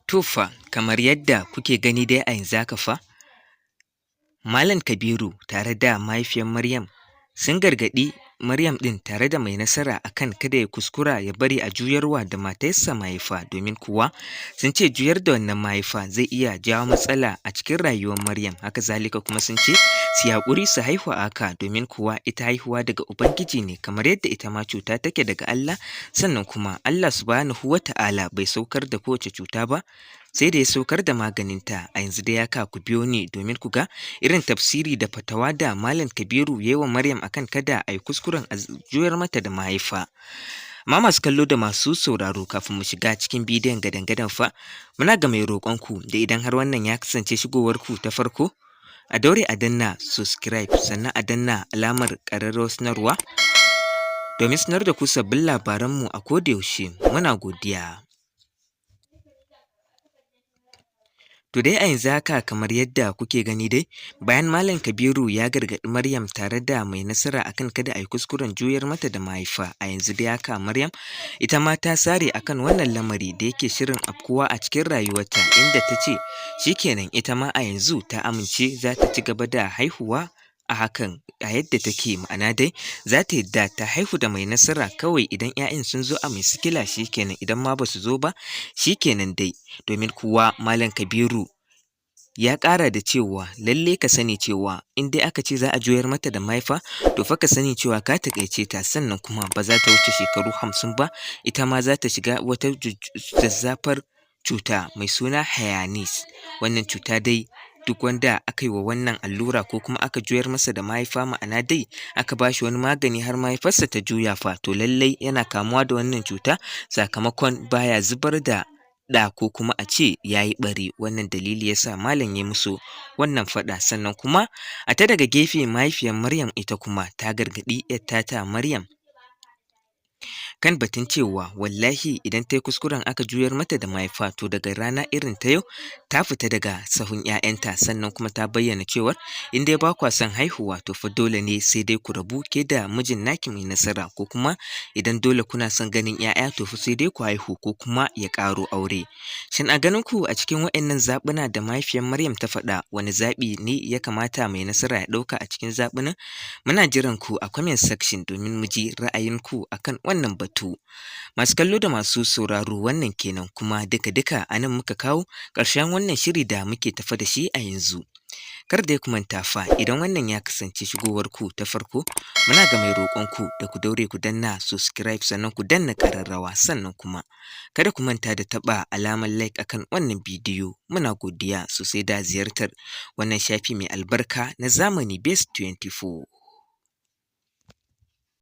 To fa, kamar yadda kuke gani dai a yanzu haka fa, Malam Kabiru tare da mahaifiyar Maryam sun gargaɗi Maryam ɗin tare da Mai Nasara akan kada ya kuskura ya bari a juyarwa da matarsa mahaifa domin kuwa sun ce juyar da wannan mahaifa zai iya jawo matsala a cikin rayuwar Maryam. Haka zalika kuma sun ce su yi haƙuri su haihu a haka domin kuwa ita haihuwa daga Ubangiji ne kamar yadda ita ma cuta take daga Allah, sannan kuma Allah subhanahu wa ta'ala bai saukar da kowace cuta ba sai da ya saukar da maganinta. A yanzu dai haka ku biyo ni domin ku ga irin tafsiri da fatawa da Malam Kabiru ya yi wa Maryam akan kada a yi kuskuren a juyar mata da mahaifa. Amma masu kallo da masu sauraro, kafin mu shiga cikin bidiyon gadan-gadan fa, muna ga mai roƙonku da idan har wannan ya kasance shigowarku ta farko, a daure a danna subscribe sannan a danna alamar ƙararrawar sanarwa domin sanar da ku sabbin labaranmu a koda yaushe. Muna godiya. To dai a yanzu haka kamar yadda kuke gani dai, bayan Malam Kabiru ya gargaɗi Maryam tare da Mai Nasara akan kada a yi kuskuren juyar mata da mahaifa, a yanzu dai haka Maryam ita ma ta sare akan wannan lamari da yake shirin afkuwa a cikin rayuwarta, inda ta ce shikenan ita ma a yanzu ta amince za ta ci gaba da haihuwa a hakan a yadda take, ma'ana dai za ta yadda ta haihu da Mai Nasara kawai idan 'ya'yan sun zo a mai sikila shikenan, idan ma ba su zo ba shikenan dai. Domin kuwa Malam Kabiru ya ƙara da cewa lalle ka sani cewa in dai aka ce za a juyar mata da mahaifa to fa ka sani cewa ka taƙaice ta, sannan kuma ba za ta wuce shekaru 50 ba ita ma za ta shiga wata zazzafar cuta mai suna hayanis. Wannan cuta dai duk wanda aka yi wa wannan allura ko kuma aka juyar masa da mahaifa, ma'ana dai aka ba shi wani magani har mahaifarsa ta juya fa, to lallai yana kamuwa da wannan cuta sakamakon baya zubar da ɗa ko kuma a ce ya yi ɓari. Wannan dalili ya sa Malam ya musu wannan faɗa. Sannan kuma a ta daga gefe mahaifiyar Maryam ita kuma ta gargaɗi 'yar tata Maryam kan batun cewa wallahi idan ta yi kuskuren aka juyar mata da mahaifa to daga rana irin ta yau ta fita daga sahun 'ya'yanta. Sannan kuma ta bayyana cewar in dai ba kwa son haihuwa to fa dole ne sai dai ku rabu ke da mijin naki Mai Nasara, ko kuma idan dole kuna son ganin 'ya'ya to fa sai dai ku haihu ko kuma ya ƙaro aure. Shin a ganin ku a cikin waɗannan zaɓuna da mahaifiyar Maryam ta faɗa, wani zaɓi ne ya kamata Mai Nasara ya ɗauka a cikin zaɓunan? Muna jiran ku a comment section domin mu ji ra'ayinku akan wannan batu. Masu kallo da masu sauraro, wannan kenan kuma duka-duka a nan muka kawo ƙarshen wannan shiri da muke tafa da shi a yanzu. Kar dai ku manta fa, idan wannan ya kasance shigowarku ta farko, muna ga mai roƙonku da ku daure ku danna subscribe sannan ku danna ƙararrawa, sannan kuma kada ku manta da taɓa alamar like akan wannan bidiyo. Muna godiya sosai da ziyartar wannan shafi mai albarka na Zamani Base 24.